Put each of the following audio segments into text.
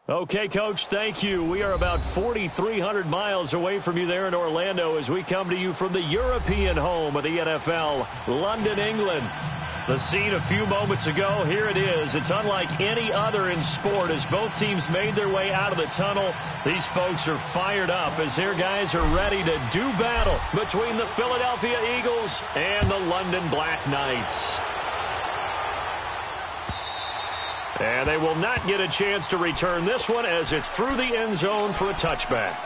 Okay, Coach, thank you. We are about 4,300 miles away from you there in Orlando as we come to you from the European home of the NFL, London, England. The scene a few moments ago, here it is. It's unlike any other in sport as both teams made their way out of the tunnel. These folks are fired up as their guys are ready to do battle between the Philadelphia Eagles and the London Black Knights. And they will not get a chance to return this one as it's through the end zone for a touchback.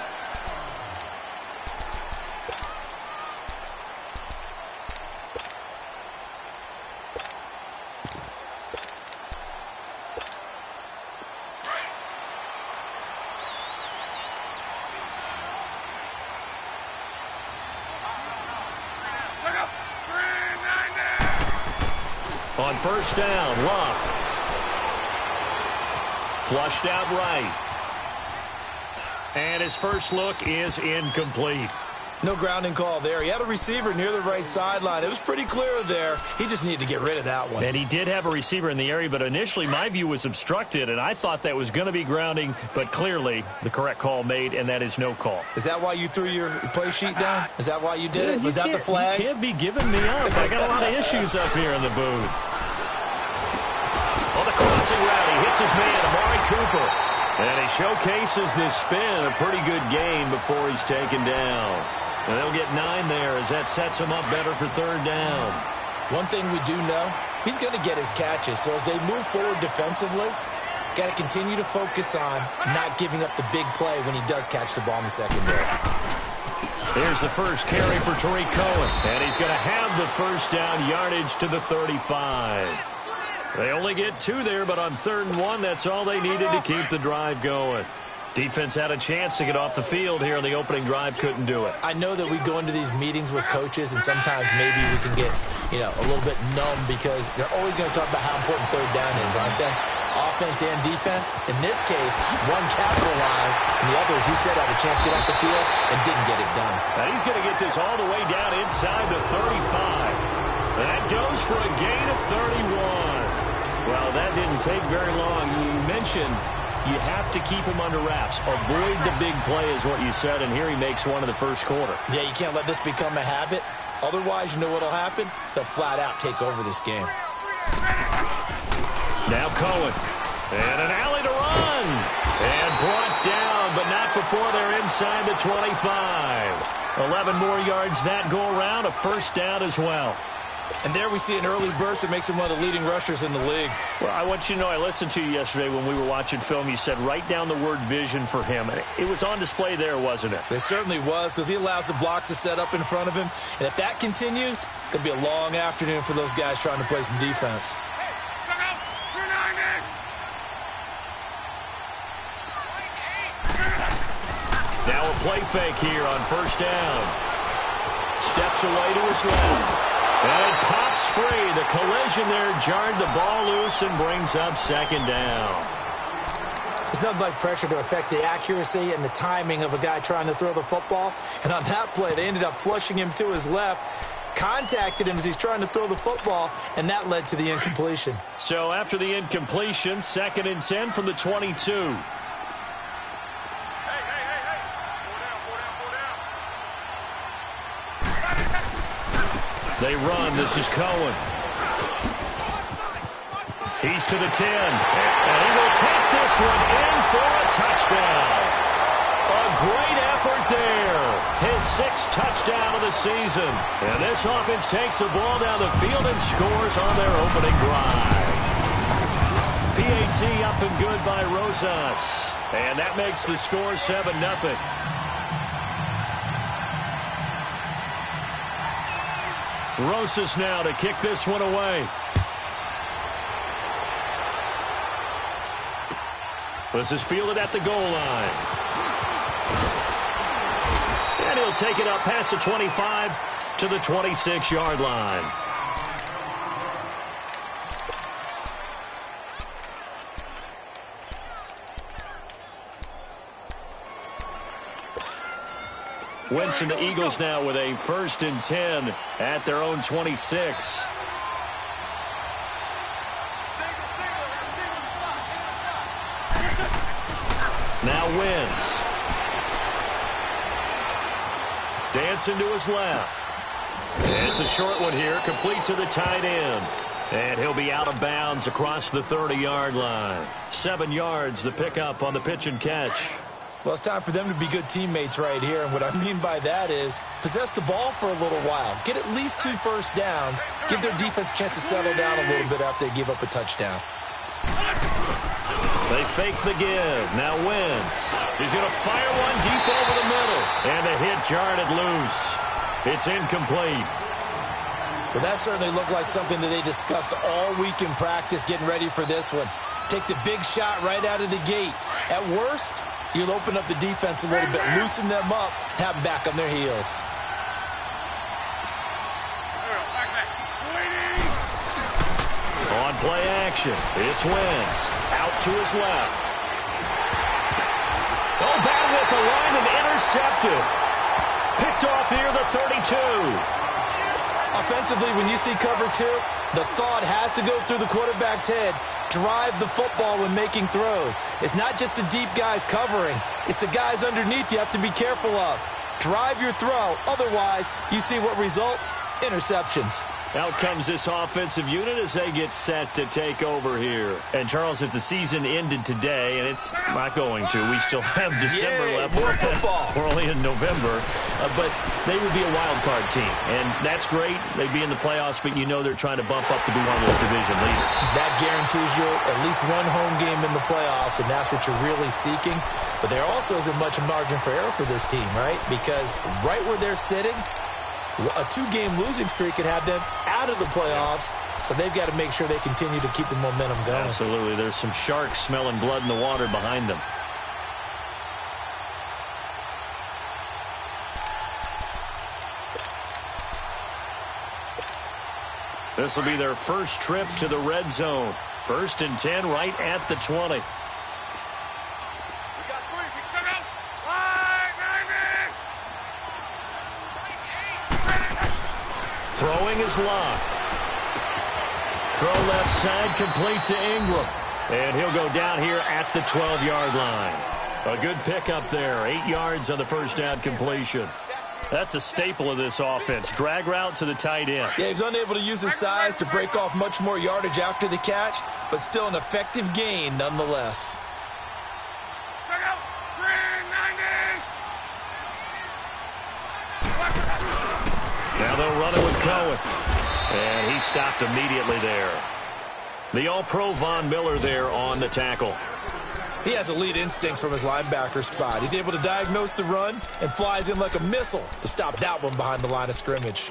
On first down, Love. Flushed out right. And his first look is incomplete. No grounding call there. He had a receiver near the right sideline. It was pretty clear there. He just needed to get rid of that one. And he did have a receiver in the area, but initially my view was obstructed, and I thought that was going to be grounding, but clearly the correct call made, and that is no call. Is that why you threw your play sheet down? Is that why you did it? Was that the flag? You can't be giving me up. I got a lot of issues up here in the booth. On the crossing route, he hits his man, Amari Cooper. And he showcases this spin, a pretty good gain before he's taken down. And they'll get 9 there as that sets him up better for third down. One thing we do know, he's going to get his catches. So as they move forward defensively, got to continue to focus on not giving up the big play when he does catch the ball in the secondary. Here's the first carry for Tariq Cohen. And he's going to have the first down yardage to the 35. They only get 2 there, but on 3rd and 1, that's all they needed to keep the drive going. Defense had a chance to get off the field here on the opening drive, couldn't do it. I know that we go into these meetings with coaches, and sometimes maybe we can get, a little bit numb because they're always going to talk about how important third down is, aren't they? Offense and defense. In this case, one capitalized, and the other, as you said, had a chance to get off the field and didn't get it done. Now he's going to get this all the way down inside the 35. That goes for a gain of 31. Well, that didn't take very long. You mentioned you have to keep him under wraps. Avoid the big play is what you said, and here he makes one in the first quarter. Yeah, you can't let this become a habit. Otherwise, you know what will happen? They'll flat out take over this game. Now Cohen. And an alley to run. And brought down, but not before they're inside the 25. 11 more yards that go around, a first down as well. And there we see an early burst that makes him one of the leading rushers in the league. Well, I want you to know, I listened to you yesterday when we were watching film. You said write down the word vision for him. And it was on display there, wasn't it? It certainly was, because he allows the blocks to set up in front of him. And if that continues, it's going to be a long afternoon for those guys trying to play some defense. Now a play fake here on first down. Steps away to his left. And it pops free. The collision there jarred the ball loose and brings up second down. There's nothing like pressure to affect the accuracy and the timing of a guy trying to throw the football. And on that play, they ended up flushing him to his left, contacted him as he's trying to throw the football, and that led to the incompletion. So after the incompletion, 2nd and 10 from the 22. They run. This is Cohen. He's to the 10. And he will take this one in for a touchdown. A great effort there. His 6th touchdown of the season. And this offense takes the ball down the field and scores on their opening drive. PAT up and good by Rosas. And that makes the score 7-0. Rosas now to kick this one away. This is fielded at the goal line. And he'll take it up past the 25 to the 26-yard line. Wentz and the Eagles now with a 1st and 10 at their own 26. Now Wentz. Dancing to his left. It's a short one here, complete to the tight end. And he'll be out of bounds across the 30-yard line. 7 yards, the pickup on the pitch and catch. Well, it's time for them to be good teammates right here. And what I mean by that is possess the ball for a little while. Get at least 2 first downs. Give their defense a chance to settle down a little bit after they give up a touchdown. They fake the give. Now Wentz. He's going to fire one deep over the middle. And the hit jarred it loose. It's incomplete. Well, that certainly looked like something that they discussed all week in practice getting ready for this one. Take the big shot right out of the gate. At worst, you'll open up the defense a little bit, loosen them up, have them back on their heels. On play action, it's Wentz. Out to his left. Oh, battle at the line and intercepted. Picked off near the 32. Offensively, when you see cover 2, the thought has to go through the quarterback's head. Drive the football when making throws. It's not just the deep guys covering. It's the guys underneath you have to be careful of. Drive your throw. Otherwise, you see what results? Interceptions. Out comes this offensive unit as they get set to take over here. And, Charles, if the season ended today, and it's not going to, we still have December left. More football. We're only in November. But they would be a wild card team. And that's great. They'd be in the playoffs, but you know they're trying to bump up to be one of those division leaders. That guarantees you at least one home game in the playoffs, and that's what you're really seeking. But there also isn't much margin for error for this team, right? Because right where they're sitting, a 2-game losing streak could have them out of the playoffs, so they've got to make sure they continue to keep the momentum going. Absolutely. There's some sharks smelling blood in the water behind them. This will be their first trip to the red zone. 1st and 10 right at the 20. Throwing is locked. Throw left side, complete to Ingram. And he'll go down here at the 12-yard line. A good pickup there. 8 yards on the first down completion. That's a staple of this offense. Drag route to the tight end. Yeah, he's unable to use his size to break off much more yardage after the catch, but still an effective gain nonetheless. Now they'll run it with Cohen. And he stopped immediately there. The All-Pro Von Miller there on the tackle. He has elite instincts from his linebacker spot. He's able to diagnose the run and flies in like a missile to stop that one behind the line of scrimmage.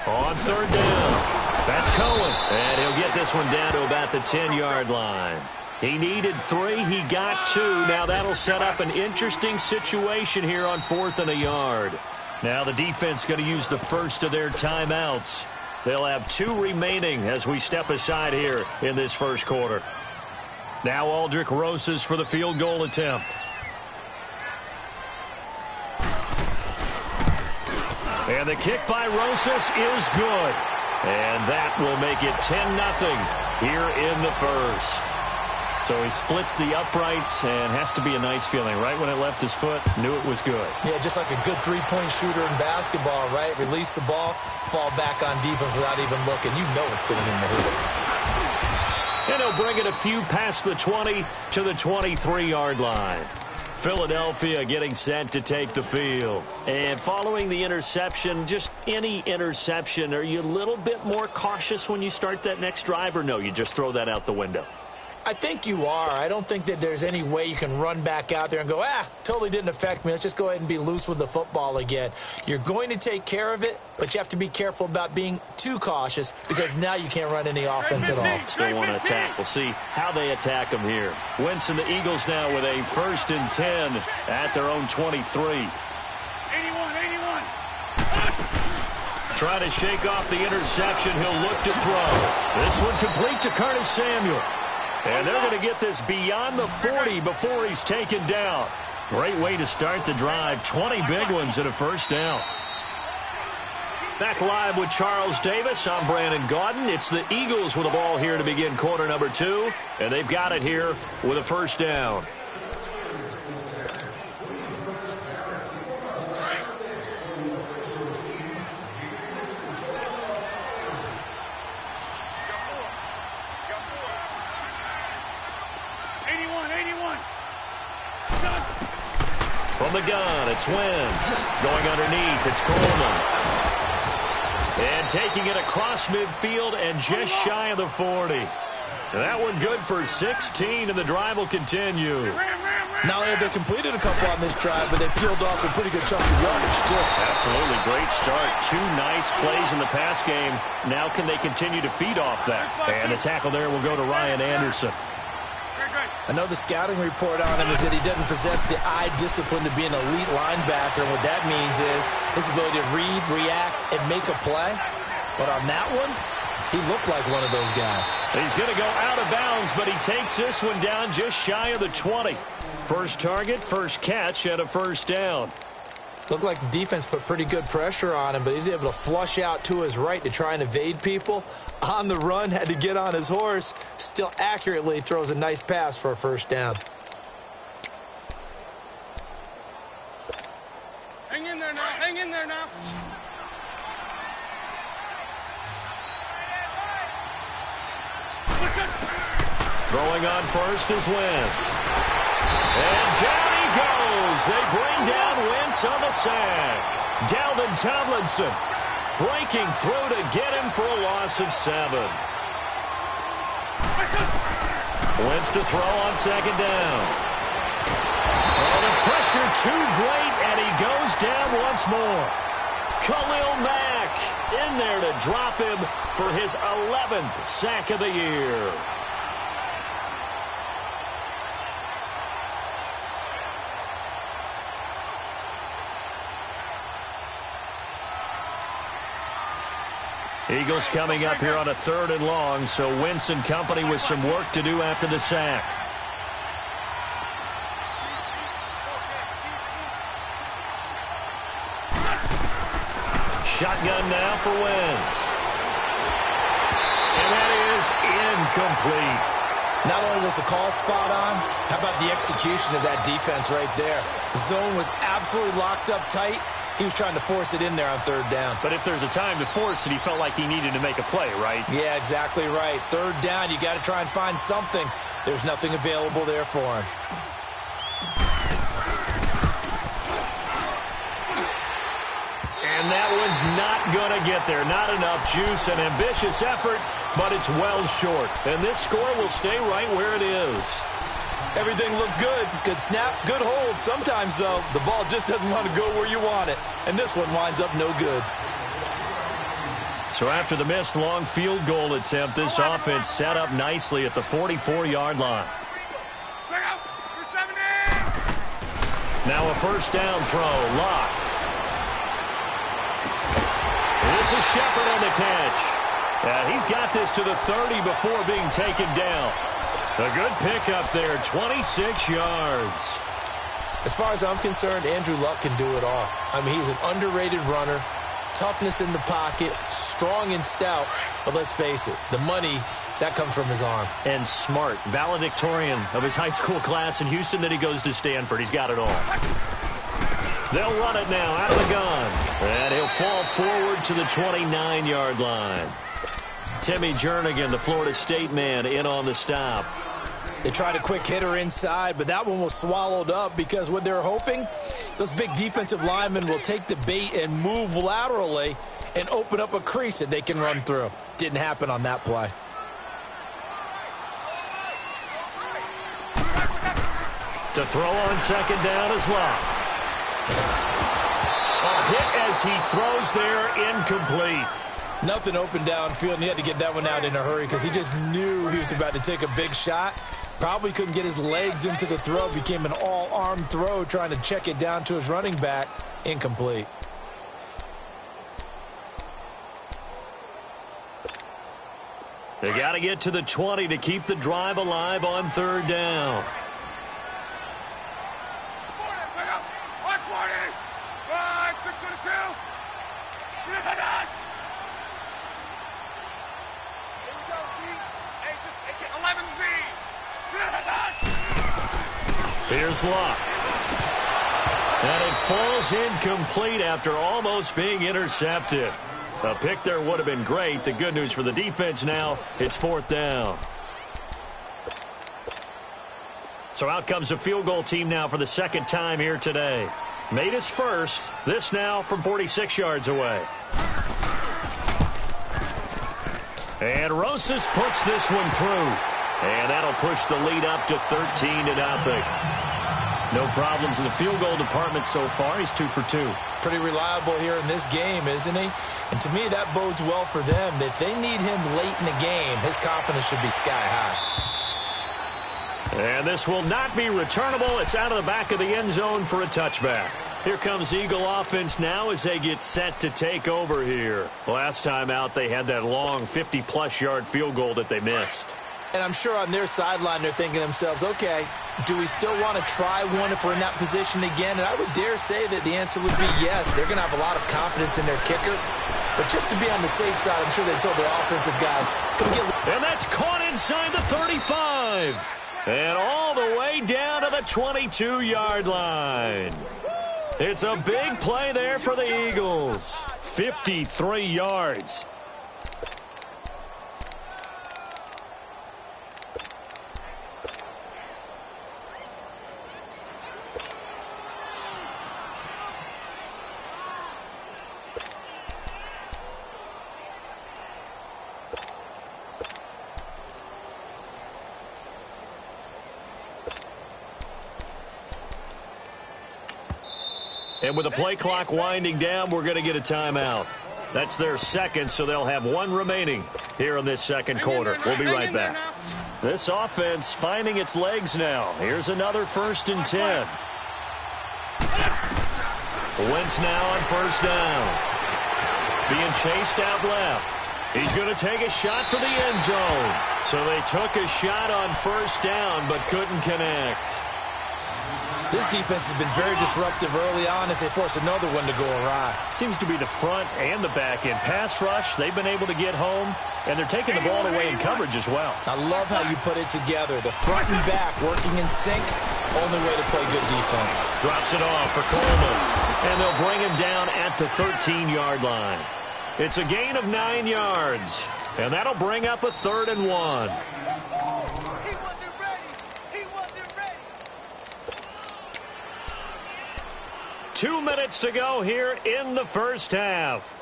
On 3rd down, that's Cohen. And he'll get this one down to about the 10-yard line. He needed 3. He got 2. Now that'll set up an interesting situation here on 4th and a yard. Now the defense going to use the first of their timeouts. They'll have 2 remaining as we step aside here in this first quarter. Now Aldrick Rosas for the field goal attempt. And the kick by Rosas is good. And that will make it 10-0 here in the first. So he splits the uprights and has to be a nice feeling. Right when it left his foot, knew it was good. Yeah, just like a good 3-point shooter in basketball, right? Release the ball, fall back on defense without even looking. You know it's going in the hoop. And he'll bring it a few past the 20 to the 23-yard line. Philadelphia getting set to take the field. And following the interception, just any interception, are you a little bit more cautious when you start that next drive, or no, you just throw that out the window? I think you are. I don't think that there's any way you can run back out there and go, totally didn't affect me. Let's just go ahead and be loose with the football again. You're going to take care of it, but you have to be careful about being too cautious because now you can't run any offense at all. Still want to attack. We'll see how they attack them here. Wentz and the Eagles now with a 1st and 10 at their own 23. 81. Try to shake off the interception. He'll look to throw. This one complete to Curtis Samuel. And they're going to get this beyond the 40 before he's taken down. Great way to start the drive. 20 big ones and a first down. Back live with Charles Davis. I'm Brandon Gaudin. It's the Eagles with the ball here to begin quarter number 2. And they've got it here with a first down. From the gun, it's Wentz. Going underneath, it's Coleman. And taking it across midfield and just shy of the 40. That one good for 16, and the drive will continue. Not only have they completed a couple on this drive, but they peeled off some pretty good chunks of yardage, too. Absolutely. Great start. 2 nice plays in the pass game. Now can they continue to feed off that? And the tackle there will go to Ryan Anderson. I know the scouting report on him is that he doesn't possess the eye discipline to be an elite linebacker. And what that means is his ability to read, react, and make a play. But on that one, he looked like one of those guys. He's going to go out of bounds, but he takes this one down just shy of the 20. First target, first catch, and a first down. Looked like the defense put pretty good pressure on him, but he's able to flush out to his right to try and evade people. On the run, had to get on his horse. Still accurately throws a nice pass for a first down. Hang in there now. Hang in there now. Throwing on first is Wentz. And down he goes. They bring down Wentz on the sack. Dalvin Tomlinson breaking through to get him for a loss of 7. Wentz to throw on second down. Oh, the pressure too great, and he goes down once more. Khalil Mack in there to drop him for his 11th sack of the year. Eagles coming up here on a 3rd and long, so Wentz and company with some work to do after the sack. Shotgun now for Wentz. And that is incomplete. Not only was the call spot on, how about the execution of that defense right there? The zone was absolutely locked up tight. He was trying to force it in there on 3rd down. But if there's a time to force it, he felt like he needed to make a play, right? Yeah, exactly right. 3rd down, you got to try and find something. There's nothing available there for him. And that one's not going to get there. Not enough juice. An ambitious effort, but it's well short. And this score will stay right where it is. Everything looked good. Good snap, good hold. Sometimes, though, the ball just doesn't want to go where you want it. And this one winds up no good. So after the missed long field goal attempt, this offense set up nicely at the 44-yard line. Now a first down throw. Lock. This is Shepard on the catch. And he's got this to the 30 before being taken down. A good pickup there, 26 yards. As far as I'm concerned, Andrew Luck can do it all. I mean, he's an underrated runner, toughness in the pocket, strong and stout. But let's face it, the money, that comes from his arm. And smart, valedictorian of his high school class in Houston. Then he goes to Stanford. He's got it all. They'll run it now out of the gun. And he'll fall forward to the 29-yard line. Timmy Jernigan, the Florida State man, in on the stop. They tried a quick hitter inside, but that one was swallowed up because what they're hoping, those big defensive linemen will take the bait and move laterally and open up a crease that they can run through. Didn't happen on that play. To throw on second down is Locke. A hit as he throws there, incomplete. Nothing open downfield, and he had to get that one out in a hurry because he just knew he was about to take a big shot. Probably couldn't get his legs into the throw. Became an all-arm throw trying to check it down to his running back. Incomplete. They got to get to the 20 to keep the drive alive on 3rd down. Here's Luck. And it falls incomplete after almost being intercepted. A pick there would have been great. The good news for the defense now, it's 4th down. So out comes a field goal team now for the second time here today. Made his first. This now from 46 yards away. And Rosas puts this one through. And that'll push the lead up to 13-0. No problems in the field goal department so far. He's 2 for 2. Pretty reliable here in this game, isn't he? And to me, that bodes well for them. If they need him late in the game, his confidence should be sky high. And this will not be returnable. It's out of the back of the end zone for a touchback. Here comes Eagle offense now as they get set to take over here. Last time out, they had that long 50-plus yard field goal that they missed. And I'm sure on their sideline they're thinking to themselves, okay, do we still want to try one if we're in that position again? And I would dare say that the answer would be yes. They're going to have a lot of confidence in their kicker. But just to be on the safe side, I'm sure they told their offensive guys, come get... And that's caught inside the 35. And all the way down to the 22-yard line. It's a big play there for the Eagles. 53 yards. And with the play clock winding down, we're going to get a timeout. That's their second, so they'll have one remaining here in this second quarter. We'll be right back. This offense finding its legs now. Here's another 1st and 10. Wentz now on 1st down. Being chased out left. He's going to take a shot for the end zone. So they took a shot on 1st down but couldn't connect. This defense has been very disruptive early on as they force another one to go awry. Seems to be the front and the back end. Pass rush, they've been able to get home, and they're taking the ball away in coverage as well. I love how you put it together. The front and back working in sync, only way to play good defense. Drops it off for Coleman, and they'll bring him down at the 13-yard line. It's a gain of 9 yards, and that'll bring up a 3rd and 1. 2 minutes to go here in the first half.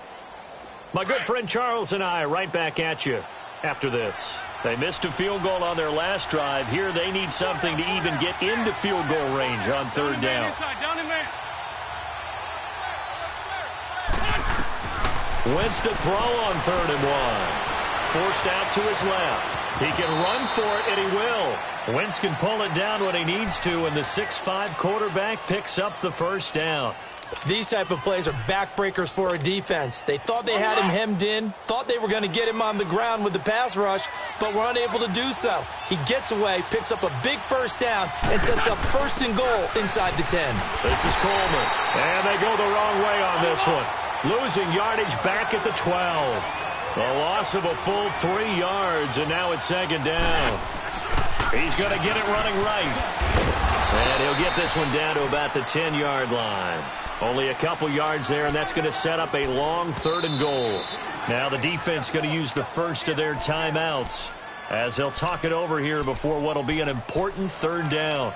My good friend Charles and I right back at you after this. They missed a field goal on their last drive. Here they need something to even get into field goal range on 3rd down. Wentz to throw on 3rd and 1. Forced out to his left. He can run for it, and he will. Wentz can pull it down when he needs to, and the 6'5" quarterback picks up the 1st down. These type of plays are backbreakers for a defense. They thought they had him hemmed in, thought they were going to get him on the ground with the pass rush, but were unable to do so. He gets away, picks up a big 1st down, and sets up 1st and goal inside the 10. This is Coleman, and they go the wrong way on this one. Losing yardage back at the 12. A loss of a full 3 yards, and now it's 2nd down. He's going to get it running right. And he'll get this one down to about the 10-yard line. Only a couple yards there, and that's going to set up a long 3rd and goal. Now the defense going to use the first of their timeouts as they'll talk it over here before what will be an important 3rd down.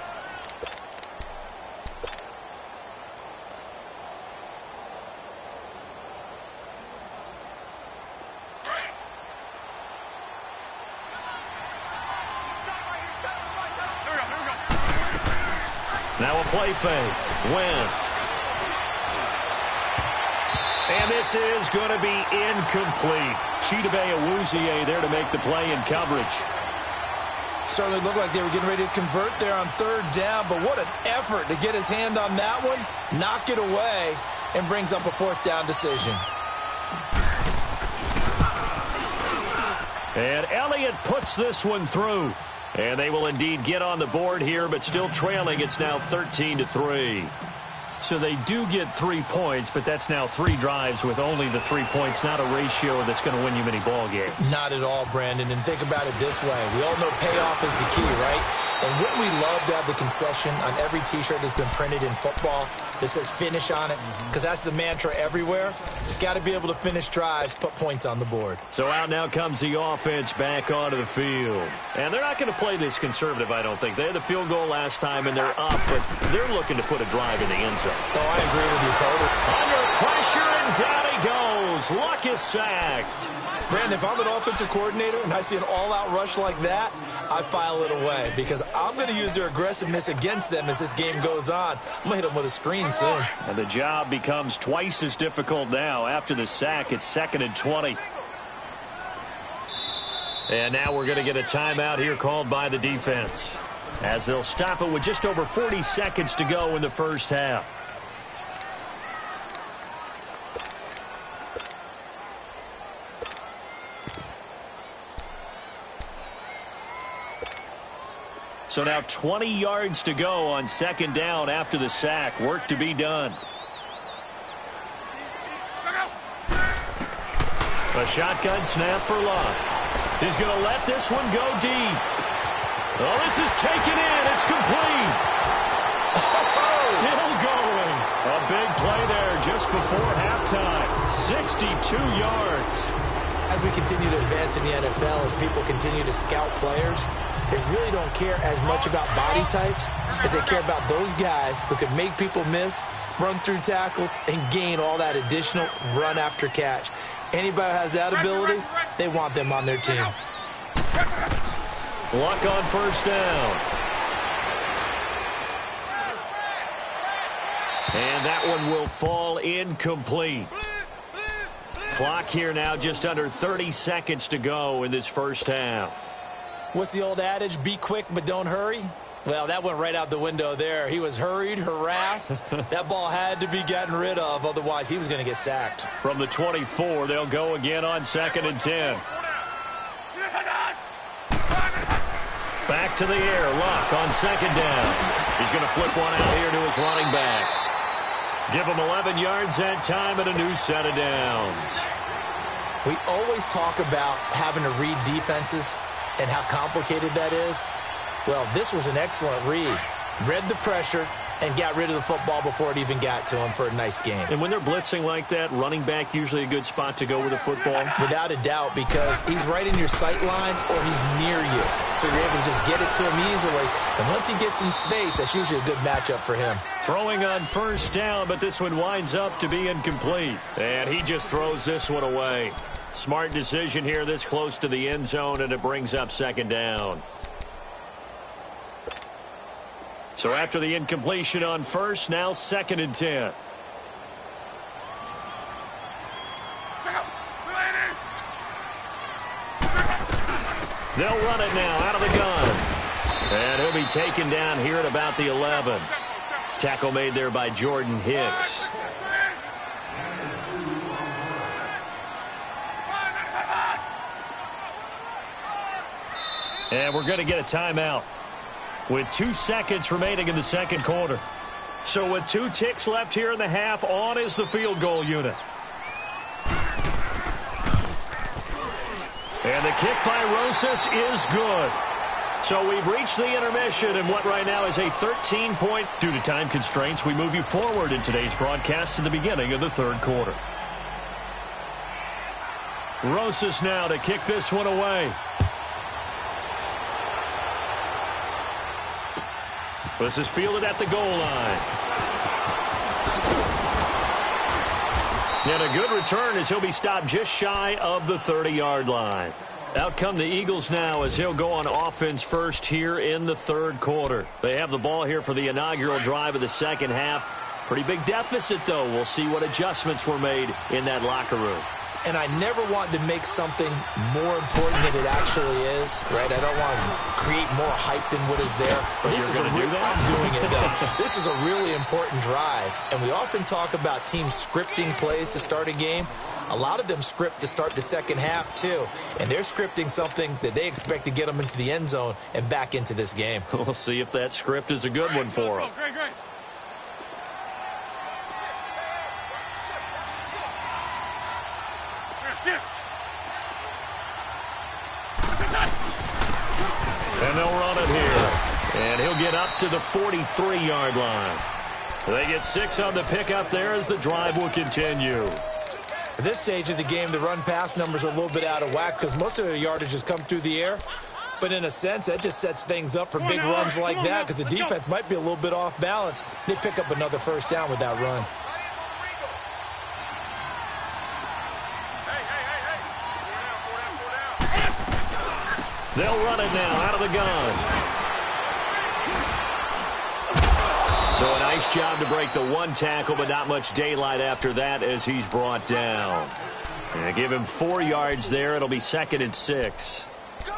Now a play fake. Wentz. And this is going to be incomplete. Chidobe Awuzie there to make the play in coverage. Certainly looked like they were getting ready to convert there on 3rd down, but what an effort to get his hand on that one, knock it away, and brings up a 4th down decision. And Elliott puts this one through. And they will indeed get on the board here, but still trailing. It's now 13-3. So they do get 3 points, but that's now 3 drives with only the 3 points, not a ratio that's going to win you many ball games. Not at all, Brandon. And think about it this way. We all know payoff is the key, right? And wouldn't we love to have the concession on every T-shirt that's been printed in football that says finish on it? Because that's the mantra everywhere. Got to be able to finish drives, put points on the board. So out now comes the offense back onto the field. And they're not going to play this conservative, I don't think. They had the field goal last time, and they're up, but they're looking to put a drive in the end zone. Oh, I agree with you totally. Under pressure, and down he goes. Luck is sacked. Brandon, if I'm an offensive coordinator and I see an all-out rush like that, I file it away because I'm going to use their aggressiveness against them as this game goes on. I'm going to hit them with a screen soon. And the job becomes twice as difficult now. After the sack, it's 2nd and 20. And now we're going to get a timeout here called by the defense, as they'll stop it with just over 40 seconds to go in the first half. So now 20 yards to go on 2nd down after the sack. Work to be done. A shotgun snap for Luck. He's going to let this one go deep. Oh, this is taken in. It's complete. Still going. A big play there just before halftime. 62 yards. As we continue to advance in the NFL, as people continue to scout players, they really don't care as much about body types as they care about those guys who can make people miss, run through tackles, and gain all that additional run after catch. Anybody who has that ability, they want them on their team. Luck on first down. And that one will fall incomplete. Clock here now, just under 30 seconds to go in this first half. What's the old adage? Be quick, but don't hurry. Well, that went right out the window there. He was hurried, harassed. That ball had to be gotten rid of. Otherwise, he was going to get sacked. From the 24, they'll go again on 2nd and 10. Back to the air. Luck on 2nd down. He's going to flip one out here to his running back. Give him 11 yards that time and a new set of downs. We always talk about having to read defenses and how complicated that is. Well, this was an excellent read. Read the pressure and got rid of the football before it even got to him for a nice game. And when they're blitzing like that, running back usually a good spot to go with the football? Without a doubt, because he's right in your sight line or he's near you. So you're able to just get it to him easily. And once he gets in space, that's usually a good matchup for him. Throwing on first down, but this one winds up to be incomplete. And he just throws this one away. Smart decision here this close to the end zone, and it brings up 2nd down. So after the incompletion on first, now 2nd and 10. They'll run it now out of the gun. And he'll be taken down here at about the 11. Tackle made there by Jordan Hicks. And we're going to get a timeout with 2 seconds remaining in the second quarter. So with 2 ticks left here in the half, on is the field goal unit. And the kick by Rosas is good. So we've reached the intermission, and what right now is a 13-point. Due to time constraints, we move you forward in today's broadcast to the beginning of the third quarter. Rosas now to kick this one away. This is fielded at the goal line. And a good return as he'll be stopped just shy of the 30-yard line. Out come the Eagles now as he'll go on offense first here in the third quarter. They have the ball here for the inaugural drive of the second half. Pretty big deficit, though. We'll see what adjustments were made in that locker room. And I never want to make something more important than it actually is, right? I don't want to create more hype than what is there. But this is I'm doing it, though. This is a really important drive. And we often talk about teams scripting plays to start a game. A lot of them script to start the second half, too. And they're scripting something that they expect to get them into the end zone and back into this game. We'll see if that script is a good one for them. Great. And they'll run it here. And he'll get up to the 43-yard line. They get 6 on the pickup there as the drive will continue. At this stage of the game, the run-pass numbers are a little bit out of whack because most of their yardage has come through the air. But in a sense, that just sets things up for big runs like that because the defense might be a little bit off balance. They pick up another first down with that run. They'll run it now out of the gun. So a nice job to break the one tackle, but not much daylight after that as he's brought down. And give him 4 yards there. It'll be 2nd and 6.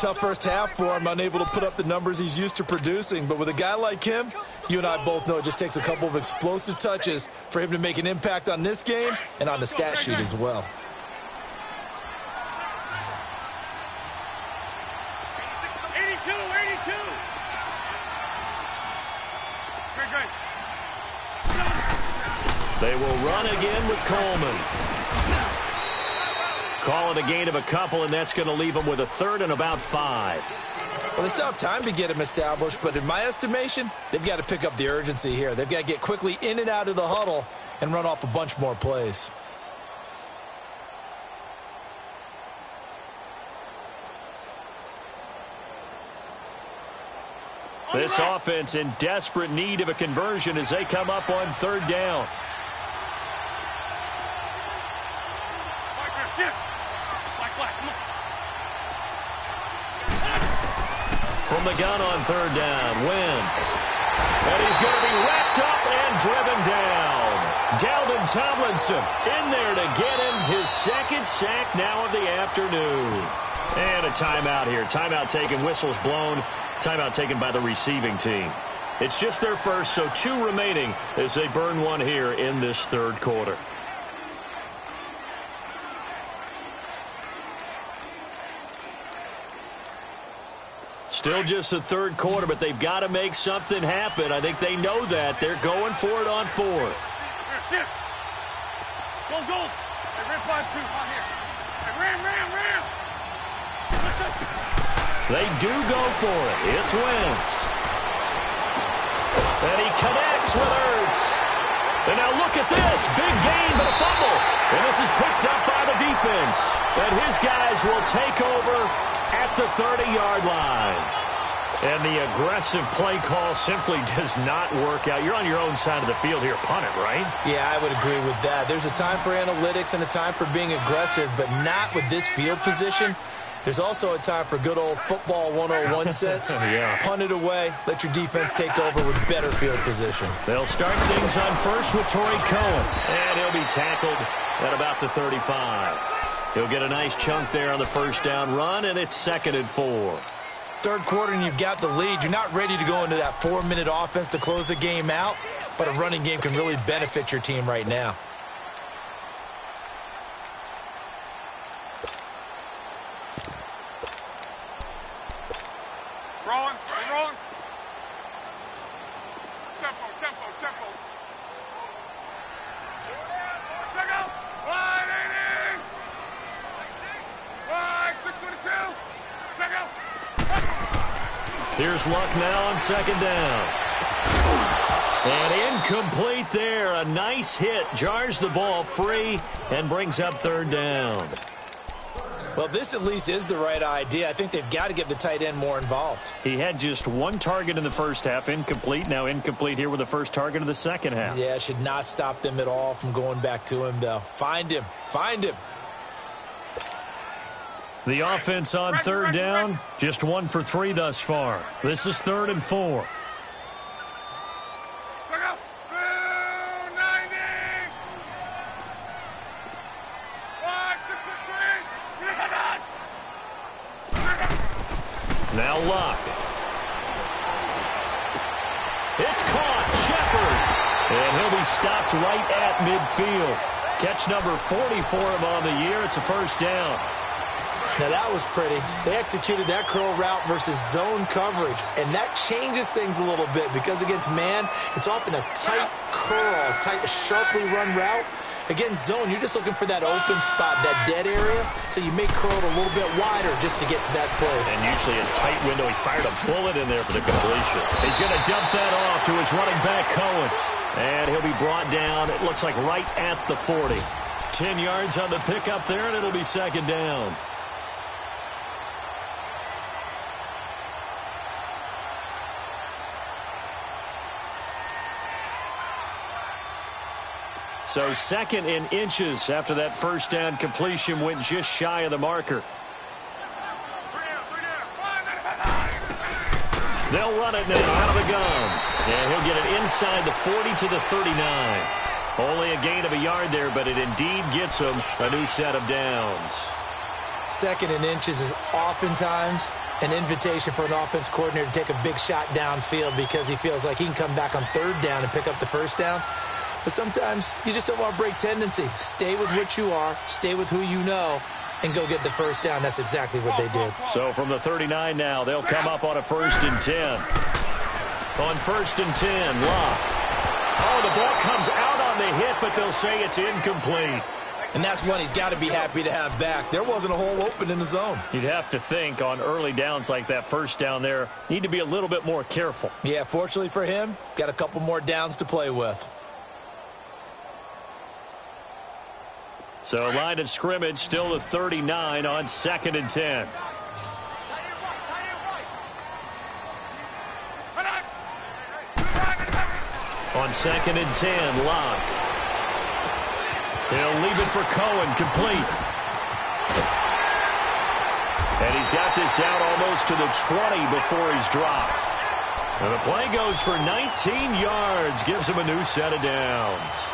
Tough first half for him, unable to put up the numbers he's used to producing. But with a guy like him, you and I both know it just takes a couple of explosive touches for him to make an impact on this game and on the stat sheet as well. They will run again with Coleman. Call it a gain of a couple, and that's going to leave them with a 3rd and about 5. Well, they still have time to get him established, but in my estimation, they've got to pick up the urgency here. They've got to get quickly in and out of the huddle and run off a bunch more plays. This offense in desperate need of a conversion as they come up on 3rd down. From the gun on 3rd down, Wentz. And he's going to be wrapped up and driven down. Dalvin Tomlinson in there to get him his 2nd sack now of the afternoon. And a timeout here. Timeout taken, whistles blown. Timeout taken by the receiving team. It's just their first, so 2 remaining as they burn one here in this 3rd quarter. Still just the 3rd quarter, but they've got to make something happen. I think they know that. They're going for it on 4th. Go. They ran 5-2 on here. They ram. They do go for it. It's Wentz. And he connects with Ertz. And now look at this. Big gain, but a fumble. And this is picked up by the defense. And his guys will take over at the 30-yard line. And the aggressive play call simply does not work out. You're on your own side of the field here. Punt it, right? Yeah, I would agree with that. There's a time for analytics and a time for being aggressive, but not with this field position. There's also a time for good old football 101 sense. Yeah. Punt it away. Let your defense take over with better field position. They'll start things on first with Torrey Cohen. And he'll be tackled at about the 35. He'll get a nice chunk there on the first down run, and it's 2nd and 4. 3rd quarter, and you've got the lead. You're not ready to go into that 4-minute offense to close the game out, but a running game can really benefit your team right now. Wrong. Tempo. Check out. Wide 80. Wide 622. Check out. Here's Luck now on 2nd down. And incomplete there. A nice hit. Jars the ball free and brings up 3rd down. Well, this at least is the right idea. I think they've got to get the tight end more involved. He had just 1 target in the first half. Incomplete. Now incomplete here with the first target of the second half. Yeah, should not stop them at all from going back to him, though. Find him. The offense on 3rd down, just 1 for 3 thus far. This is 3rd and 4. Check out. 290. Wide 623. Now Luck. It's caught. Shepard. And he'll be stopped right at midfield. Catch number 40 for him on the year. It's a first down. Now, that was pretty. They executed that curl route versus zone coverage, and that changes things a little bit because against man, it's often a tight curl, tight, sharply run route. Against zone, you're just looking for that open spot, that dead area, so you may curl it a little bit wider just to get to that place. And usually a tight window. He fired a bullet in there for the completion. He's going to dump that off to his running back, Cohen. And he'll be brought down, it looks like right at the 40. 10 yards on the pickup there, and it'll be second down. So second in inches after that first down completion went just shy of the marker. They'll run it now out of the gun. And he'll get it inside the 40 to the 39. Only a gain of a yard there, but it indeed gets him a new set of downs. Second in inches is oftentimes an invitation for an offense coordinator to take a big shot downfield because he feels like he can come back on third down and pick up the first down. But sometimes you just don't want to break tendency. Stay with what you are, stay with who you know, and go get the first down. That's exactly what they did. So from the 39 now, they'll come up on a 1st and 10. On 1st and 10, Locke. Oh, the ball comes out on the hit, but they'll say it's incomplete. And that's one he's got to be happy to have back. There wasn't a hole open in the zone. You'd have to think on early downs like that first down there, need to be a little bit more careful. Yeah, fortunately for him, got a couple more downs to play with. So line of scrimmage still the 39 on 2nd and 10. On 2nd and 10, Locke. He'll leave it for Cohen, complete. And he's got this down almost to the 20 before he's dropped. And the play goes for 19 yards, gives him a new set of downs.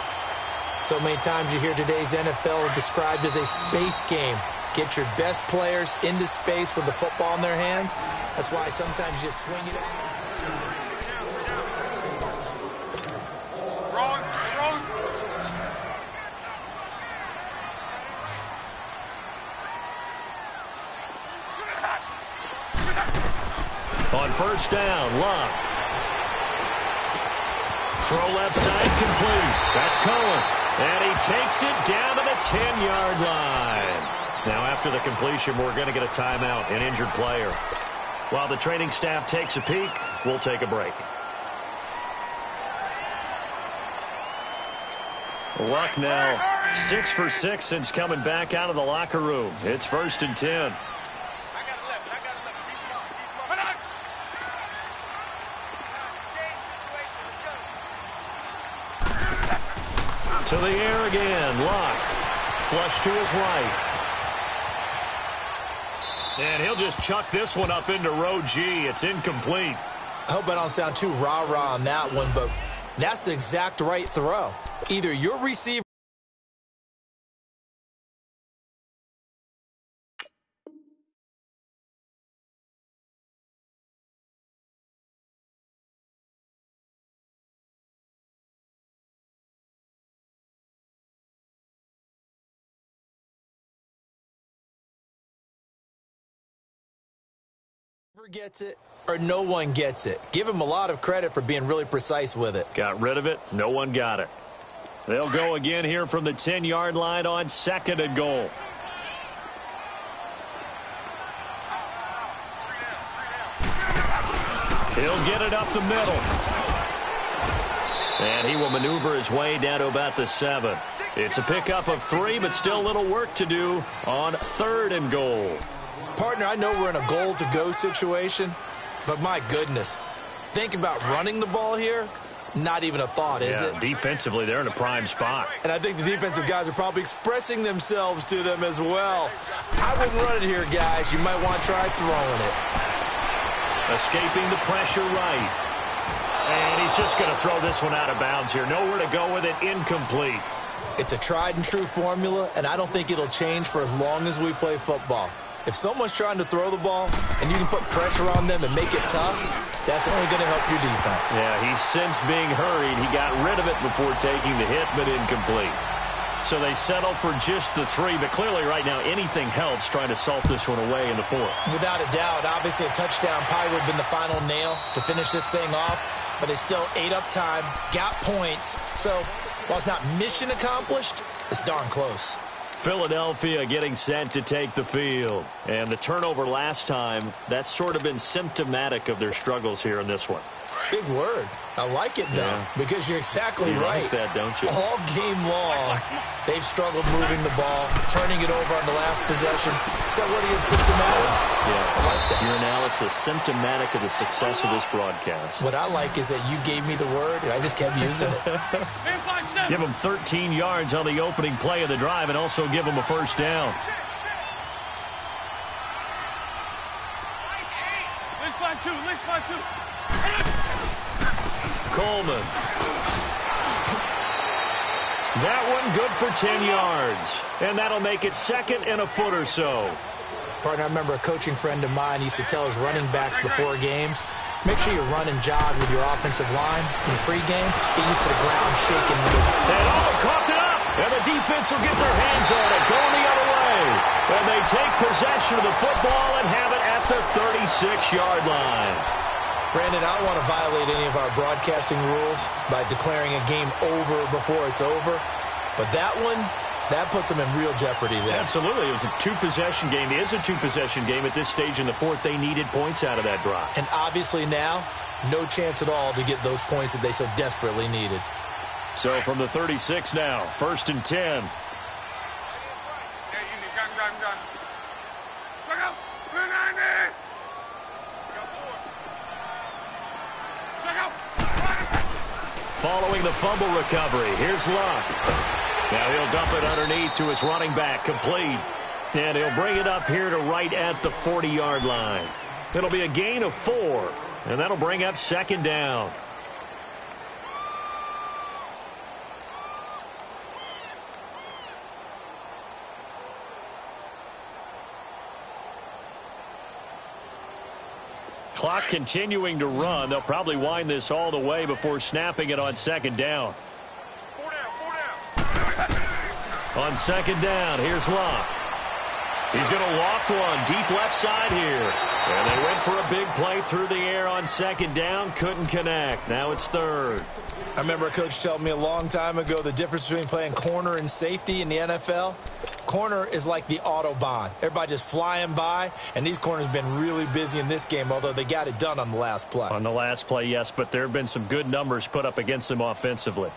So many times you hear today's NFL described as a space game. Get your best players into space with the football in their hands. That's why sometimes you just swing it out. On 1st down, Locke. Throw left side, complete. That's Cohen. And he takes it down to the 10-yard line. Now, after the completion, we're going to get a timeout, an injured player. While the training staff takes a peek, we'll take a break. Luck now 6 for 6 since coming back out of the locker room. It's 1st and 10. To the air again, Locke. Flush to his right. And he'll just chuck this one up into row G. It's incomplete. I hope I don't sound too rah-rah on that one, but that's the exact right throw. Either your receiver gets it or no one gets it. Give him a lot of credit for being really precise with it. Got rid of it. No one got it. They'll go again here from the 10-yard line on 2nd and goal. He'll get it up the middle. And he will maneuver his way down to about the 7. It's a pickup of 3, but still a little work to do on 3rd and goal. Partner, I know we're in a goal-to-go situation, but my goodness, think about running the ball here. Not even a thought, is it? Defensively, they're in a prime spot. And I think the defensive guys are probably expressing themselves to them as well. I wouldn't run it here, guys. You might want to try throwing it. Escaping the pressure right. And he's just going to throw this one out of bounds here. Nowhere to go with it. Incomplete. It's a tried-and-true formula, and I don't think it'll change for as long as we play football. If someone's trying to throw the ball and you can put pressure on them and make it tough, that's only going to help your defense. Yeah, he's since being hurried. He got rid of it before taking the hit, but incomplete. So they settle for just the 3, but clearly right now anything helps trying to salt this one away in the 4th. Without a doubt, obviously a touchdown probably would have been the final nail to finish this thing off, but they still ate up time, got points. So While it's not mission accomplished, it's darn close. Philadelphia getting set to take the field. And the turnover last time, that's sort of been symptomatic of their struggles here in this one. Big word. I like it, though, because you're exactly right. You like that, don't you? All game long, they've struggled moving the ball, turning it over on the last possession. Is that what he had symptomatic? Yeah. I like that. Your analysis, symptomatic of the success of this broadcast. What I like is that you gave me the word, and I just kept using it. Give them 13 yards on the opening play of the drive and also give them a first down. List by two. Coleman. That one good for 10 yards. And that'll make it second and a foot or so. Partner, I remember a coaching friend of mine used to tell his running backs before games, make sure you run and jog with your offensive line in pregame. Get used to the ground shaking. And coughed it up. And the defense will get their hands on it, going the other way. And they take possession of the football and have it at the 36-yard line. Brandon, I don't want to violate any of our broadcasting rules by declaring a game over before it's over. But that one, that puts them in real jeopardy there. Absolutely. It was a two-possession game. It is a two-possession game at this stage in the fourth. They needed points out of that drive. And obviously now, no chance at all to get those points that they so desperately needed. So from the 36 now, 1st and 10. Following the fumble recovery, here's Luck. Now he'll dump it underneath to his running back, complete. And he'll bring it up here to right at the 40-yard line. It'll be a gain of 4, and that'll bring up second down. Clock continuing to run. They'll probably wind this all the way before snapping it on second down. 4 down. On second down, here's Luck. He's going to loft one deep left side here. And they went for a big play through the air on second down. Couldn't connect. Now it's third. I remember a coach telling me a long time ago the difference between playing corner and safety in the NFL. Corner is like the Autobahn. Everybody just flying by, and these corners have been really busy in this game, although they got it done on the last play. On the last play, yes, but there have been some good numbers put up against them offensively.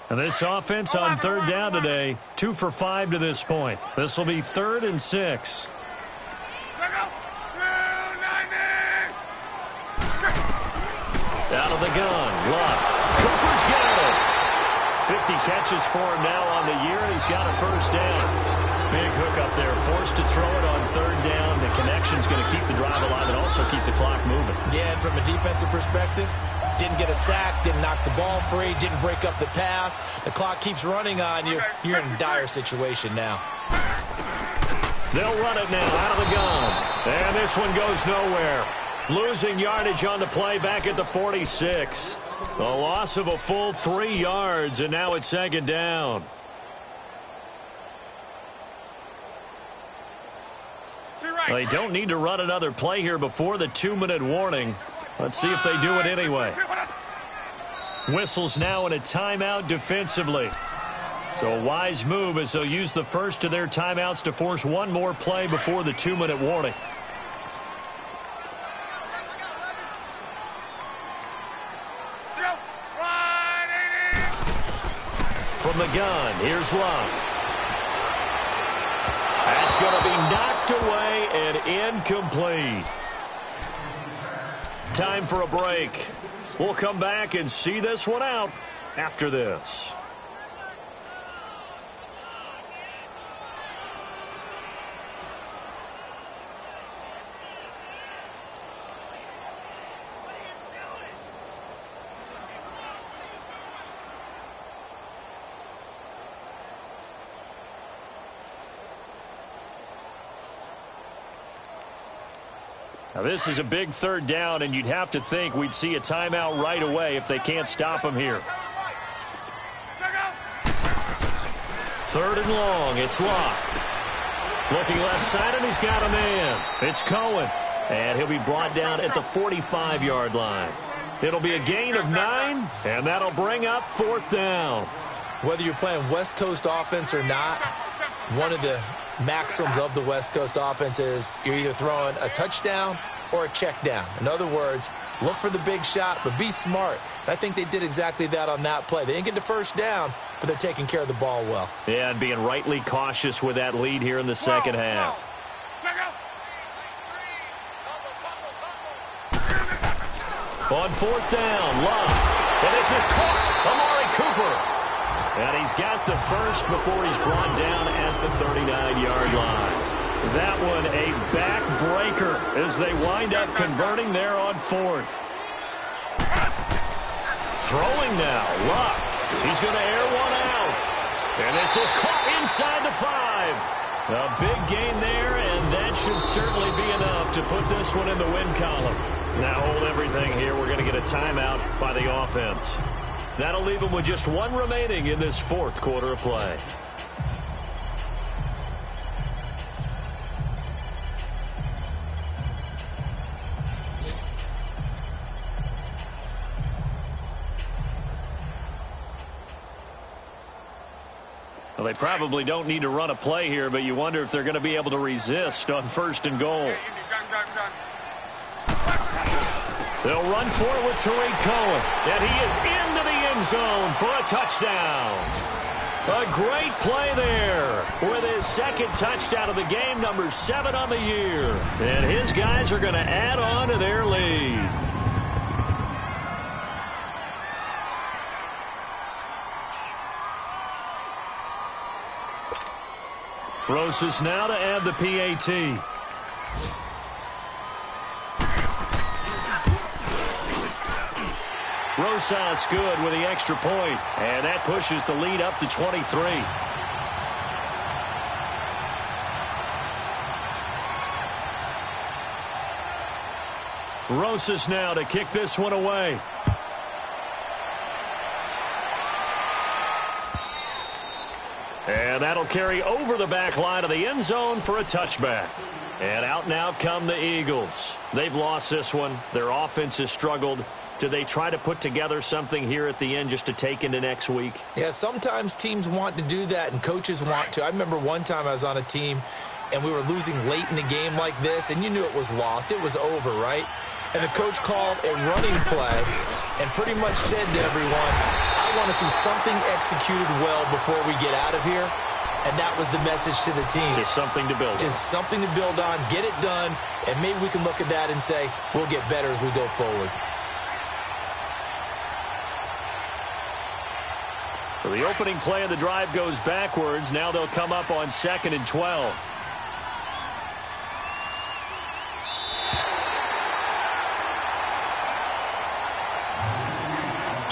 And this offense on third down today, 2 for 5 to this point. This will be 3rd and 6. Out of the gun, Luck. Cooper's got it. 50 catches for him now on the year, and he's got a first down. Big hook up there, forced to throw it on third down. The connection's going to keep the drive alive and also keep the clock moving. Yeah, and from a defensive perspective, didn't get a sack, didn't knock the ball free, didn't break up the pass. The clock keeps running on you. You're in a dire situation now. They'll run it now out of the gun. And this one goes nowhere. Losing yardage on the play back at the 46. A loss of a full 3 yards, and now it's second down. They don't need to run another play here before the 2-minute warning. Let's see if they do it anyway. Whistles now in a timeout defensively. So a wise move as they'll use the first of their timeouts to force one more play before the 2-minute warning. From the gun, here's Luck. That's going to be knocked away and incomplete. Time for a break. We'll come back and see this one out after this. Now this is a big third down, and you'd have to think we'd see a timeout right away if they can't stop him here. Third and long, it's Luck. Looking left side, and he's got a man. It's Cohen. And he'll be brought down at the 45-yard line. It'll be a gain of 9, and that'll bring up 4th down. Whether you're playing West Coast offense or not, one of the maxims of the West Coast offense is you're either throwing a touchdown or a check down. In other words, look for the big shot, but be smart. And I think they did exactly that on that play. They didn't get the first down, but they're taking care of the ball well. Yeah, and being rightly cautious with that lead here in the second half. On 4th down, Love. And this is caught. Amari Cooper. And he's got the first before he's brought down at the 39-yard line. That one a backbreaker as they wind up converting there on 4th. Throwing now, Luck. He's going to air one out. And this is caught inside the 5. A big gain there, and that should certainly be enough to put this one in the win column. Now hold everything here. We're going to get a timeout by the offense. That'll leave them with just 1 remaining in this 4th quarter of play. Well, they probably don't need to run a play here, but you wonder if they're going to be able to resist on 1st and goal. They'll run for it with Tariq Cohen, and he is into the end zone for a touchdown. A great play there with his 2nd touchdown of the game, number 7 on the year. And his guys are going to add on to their lead. Rosas now to add the PAT. Rosas good with the extra point, and that pushes the lead up to 23. Rosas now to kick this one away. And that'll carry over the back line of the end zone for a touchback. And out now come the Eagles. They've lost this one. Their offense has struggled. Do they try to put together something here at the end just to take into next week? Yeah, sometimes teams want to do that and coaches want to. I remember one time I was on a team and we were losing late in the game like this, and you knew it was lost. It was over, right? And the coach called a running play and pretty much said to everyone, I want to see something executed well before we get out of here. And that was the message to the team. Just something to build on. Just something to build on, get it done, and maybe we can look at that and say, we'll get better as we go forward. So the opening play of the drive goes backwards. Now they'll come up on 2nd and 12.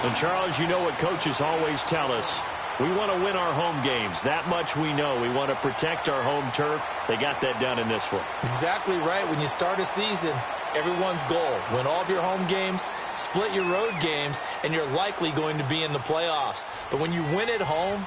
And Charles, you know what coaches always tell us. We want to win our home games. That much we know. We want to protect our home turf. They got that done in this one. Exactly right. When you start a season, everyone's goal, win all of your home games, split your road games, and you're likely going to be in the playoffs. But when you win at home,